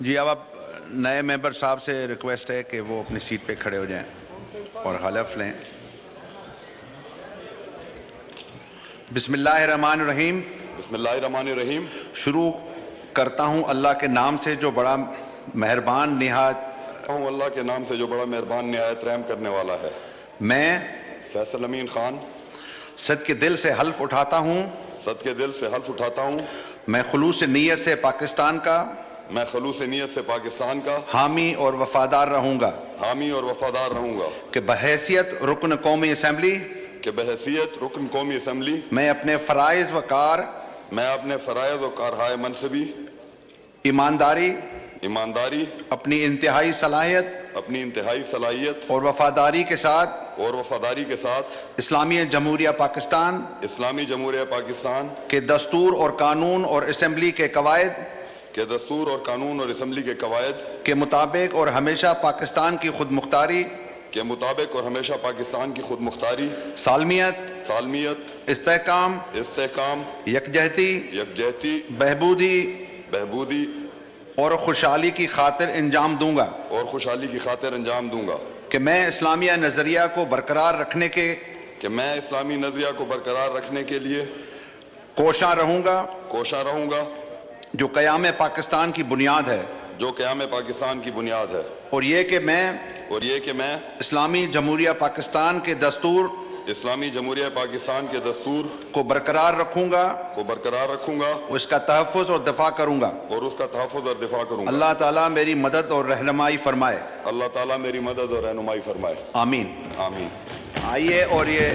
جی اب نئے ممبر صاحب سے ریکویسٹ ہے کہ وہ اپنی سیٹ پہ کھڑے ہو جائیں اور حلف لیں۔ بسم اللہ الرحمن الرحیم۔ بسم اللہ الرحمن الرحیم۔ شروع کرتا ہوں اللہ کے نام سے جو بڑا مہربان نہایت اللہ کے نام سے جو بڑا مہربان نہایت رحم کرنے والا ہے۔ میں فیصل امین خان صدقے دل سے حلف اٹھاتا ہوں صدقے دل سے حلف اٹھاتا ہوں میں خلوص نیت سے پاکستان کا میں خلوص نیت سے پاکستان کا حامی اور وفادار رہوں گا حامی اور وفادار رہوں گا کہ بحیثیت رکن قومی اسمبلی کہ بحیثیت رکن قومی اسمبلی میں اپنے فرائض و کار میں اپنے فرائض و کارہائے منصبی ایمانداری اپنی انتہائی صلاحیت اپنی انتہائی صلاحیت اور وفاداری کے ساتھ اسلامی جمہوریہ پاکستان اسلامی جمہوریہ پاکستان کے دستور اور قانون اور اسمبلی کے قواعد کے مطابق اور ہمیشہ پاکستان کی خود مختاری سالمیت استحکام یکجہتی بہبودی اور خوشحالی کی خاطر انجام دوں گا کہ میں اسلامیہ نظریہ کو برقرار رکھنے کے لیے کوشاں رہوں گا جو قیام پاکستان کی بنیاد ہے اور یہ کہ میں اسلامی جمہوریہ پاکستان کے دستور کو برقرار رکھوں گا اس کا تحفظ اور دفاع کروں گا اللہ تعالیٰ میری مدد اور رہنمائی فرمائے آمین۔ آمین۔ آئیے اور یہ